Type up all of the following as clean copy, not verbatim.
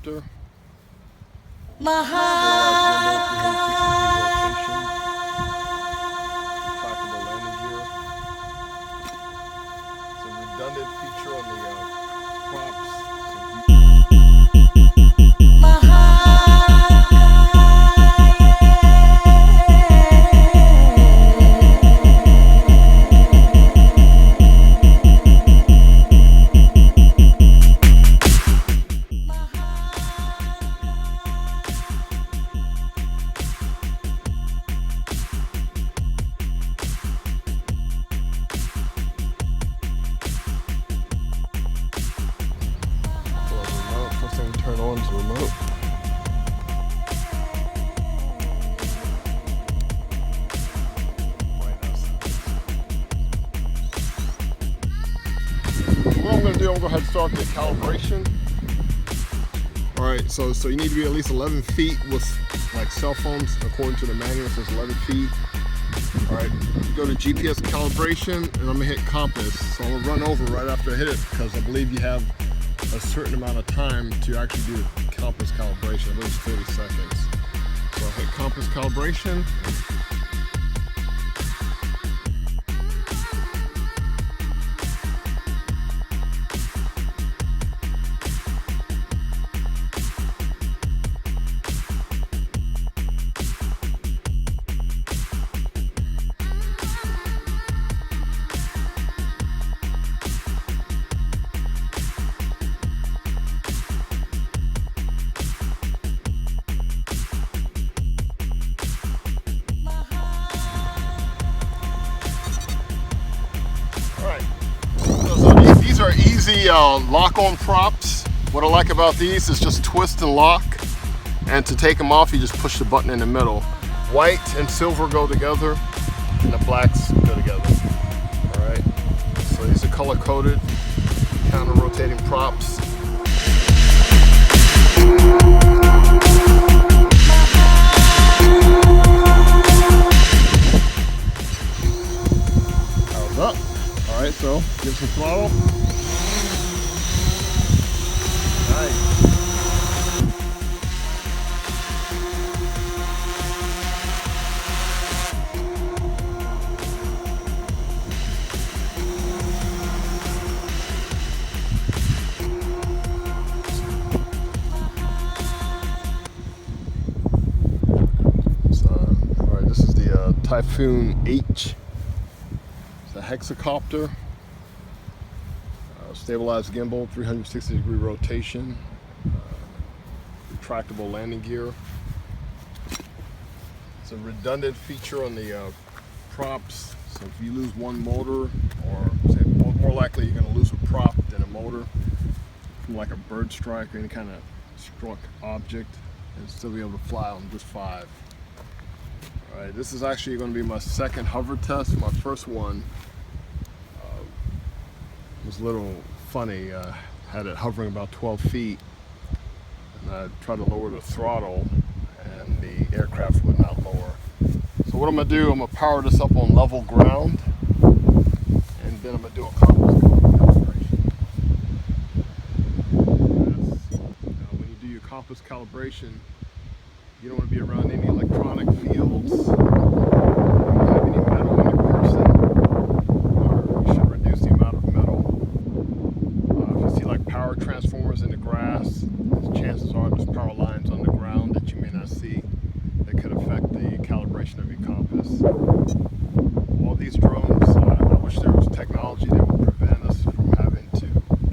Hexacopter. Retractable landing gear. It's a redundant feature on the props. First thing to turn on is the remote. What I'm going to do, I'm going to go ahead and start the calibration. Alright, so you need to be at least 11 feet with like cell phones. According to the manual, it says 11 feet. Alright, go to GPS calibration and I'm going to hit compass. So I'm going to run over right after I hit it because I believe you have a certain amount of time to actually do the compass calibration. I believe it's 30 seconds. So I'll hit compass calibration. These are easy lock-on props. What I like about these is just twist and lock, and to take them off you just push the button in the middle. White and silver go together and the blacks go together. Alright, so these are color-coded, counter-rotating props. Power's up. Alright, so give some throttle. Nice. Alright, this is the Typhoon H. It's a Hexacopter. Stabilized gimbal, 360-degree rotation, retractable landing gear. It's a redundant feature on the props, so if you lose one motor, or say more likely you're going to lose a prop than a motor from like a bird strike or any kind of struck object, and still be able to fly on just 5. Alright, this is actually going to be my second hover test. My first one was a little funny. Had it hovering about 12 feet and I tried to lower the throttle and the aircraft would not lower. So what I'm going to do, I'm going to power this up on level ground and then I'm going to do a compass calibration. Now, when you do your compass calibration, you don't want to be around any electronic fields. Transformers in the grass, chances are there's power lines on the ground that you may not see that could affect the calibration of your compass. All these drones, I wish there was technology that would prevent us from having to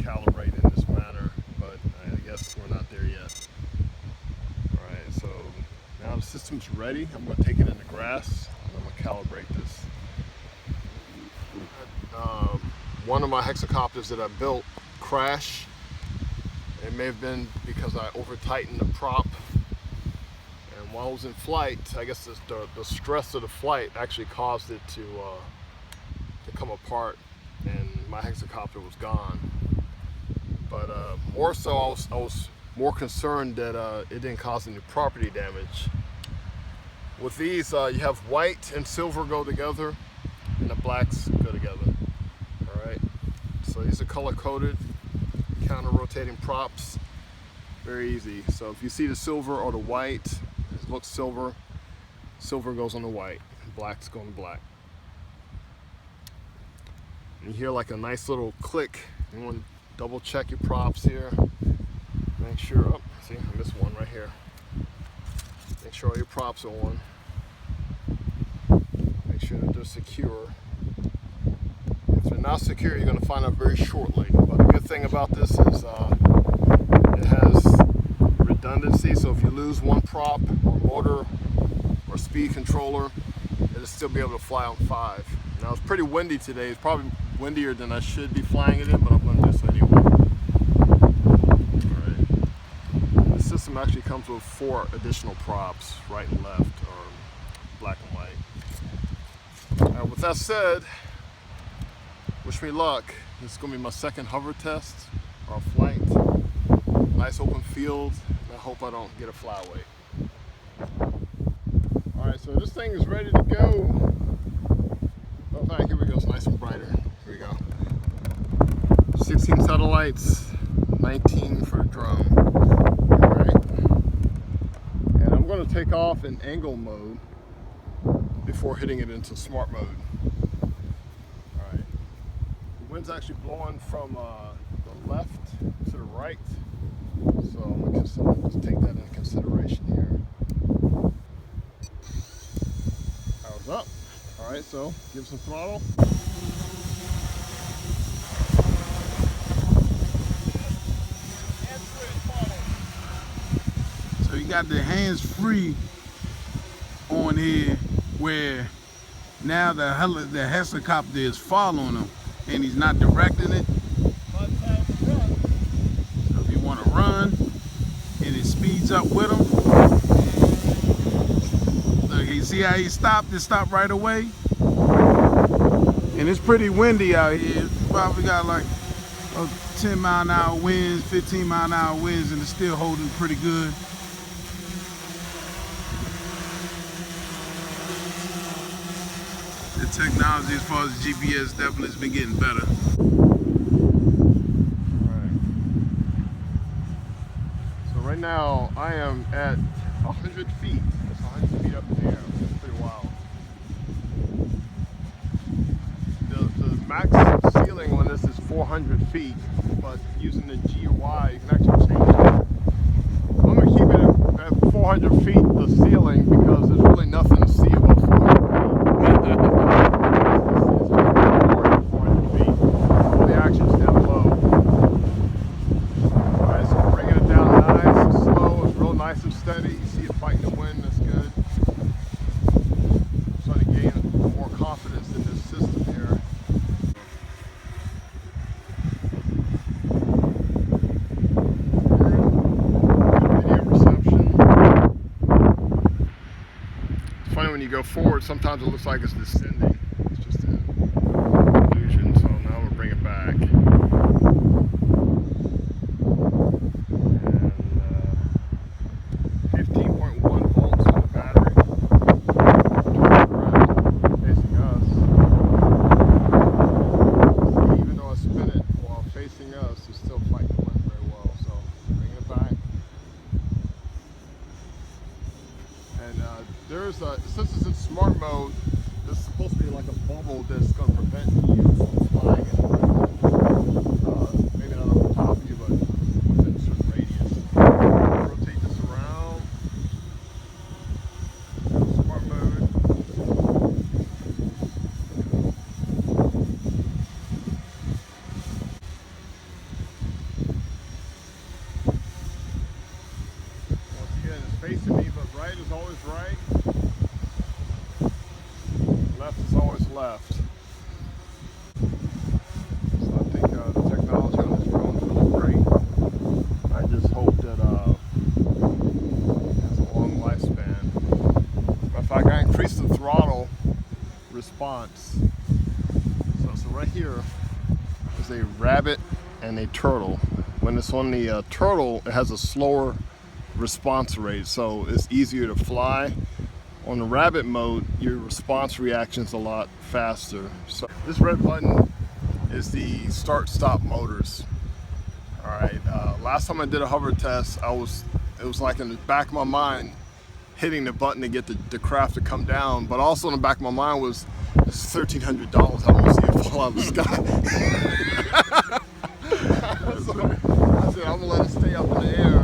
calibrate in this manner, but I guess we're not there yet. Alright, so now the system's ready. I'm going to take it in the grass and I'm going to calibrate this. One of my Hexacopters that I built crashed. It may have been because I over-tightened the prop, and while I was in flight, I guess the stress of the flight actually caused it to come apart, and my Hexacopter was gone. But more so, I was more concerned that it didn't cause any property damage. With these, you have white and silver go together, and the blacks go together. All right, so these are color-coded, counter-rotating props. Very easy. So if you see the silver or the white, it looks silver, silver goes on the white, black's going to black. And you hear like a nice little click. You want to double check your props here. Make sure, oh, see, I missed one right here. Make sure all your props are on. Make sure that they're secure. If they're not secure, you're going to find out very shortly. But the good thing about this is it has redundancy, so if you lose one prop or motor or speed controller, it'll still be able to fly on 5. Now it's pretty windy today. It's probably windier than I should be flying it in, but I'm going to do this anyway. Alright. The system actually comes with 4 additional props, right and left, or black and white. Now, with that said, wish me luck. This is going to be my second hover test or flight. Nice open field, and I hope I don't get a flyaway. Alright, so this thing is ready to go. Oh, back, here we go, it's nice and brighter. Here we go. 16 satellites, 19 for the drone. Alright. And I'm going to take off in angle mode before hitting it into smart mode. Alright. The wind's actually blowing from the left to the right. So I'm going to just take that into consideration here. Power's up. Alright, so give some throttle. So you got the hands free on here where now the Hexacopter is following him and he's not directing it. So if you want to run and it speeds up with him. Look, you see how he stopped? It stopped right away. And it's pretty windy out here. Probably got like 10-mile-an-hour winds, 15-mile-an-hour winds, and it's still holding pretty good. The technology as far as GPS definitely has been getting better. Alright. So right now I am at 100 feet. That's 100 feet up in the air. That's pretty wild. The max ceiling on this is 400 feet, but using the GUI you can actually change it. I'm going to keep it at 400 feet, the ceiling, because there's really nothing to see above 400 feet. Nice and steady. You see it fighting the wind, that's good. I'm trying to gain more confidence in this system here. Video reception. It's funny when you go forward, sometimes it looks like it's descending. It's just an illusion, so now we'll bring it back. 15.1 volts on the battery. Facing us. See, even though I spin it while facing us, it's still fighting the wind very well. So bring it back. And since it's in smart mode, this is supposed to be like a bubble that's going to prevent you from flying it. Maybe not over top of you, but within a certain radius. Rotate this around. Smart mode. Once again, it's facing me, but right is always right. Left is always left. So I think the technology on this drone is really great. I just hope that it has a long lifespan. If I increase the throttle response, so right here is a rabbit and a turtle. When it's on the turtle, it has a slower response rate, so it's easier to fly. On the rabbit mode, your response reaction is a lot faster. So this red button is the start-stop motors. All right. Last time I did a hover test, it was like in the back of my mind, hitting the button to get the craft to come down. But also in the back of my mind was, this is $1,300. I don't want to see it fall out of the sky. So I said, I'm gonna let it stay up in the air.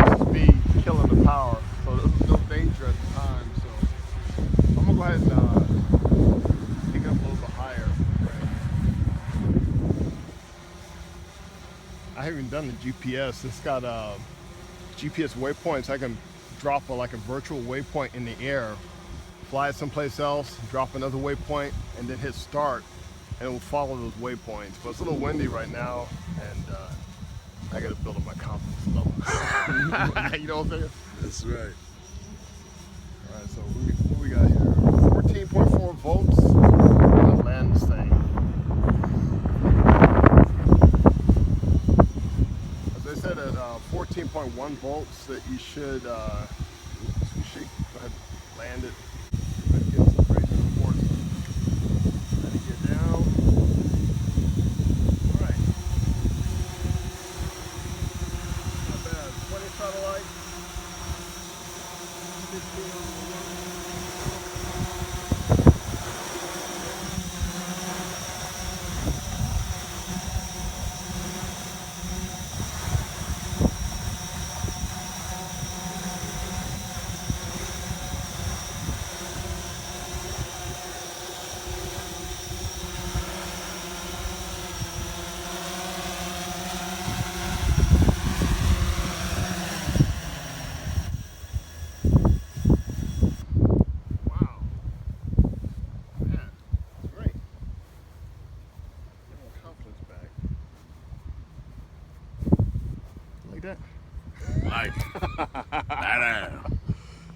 This is me killing the power. So there was no danger at the time. So I'm gonna go ahead and pick it up a little bit higher. I haven't even done the GPS. It's got GPS waypoints. I can drop like a virtual waypoint in the air, fly it someplace else, drop another waypoint, and then hit start, and it will follow those waypoints. But it's a little windy right now, and I got to build up my confidence level. You know what I'm saying? That's right. All right, so what we got here? 14.4 volts. I'll land this thing. As I said, at 14.1 volts, that you should go ahead and land it. Get some great support. Let it get down. All right. Not bad. 20 satellites. 15 on the like that. Like.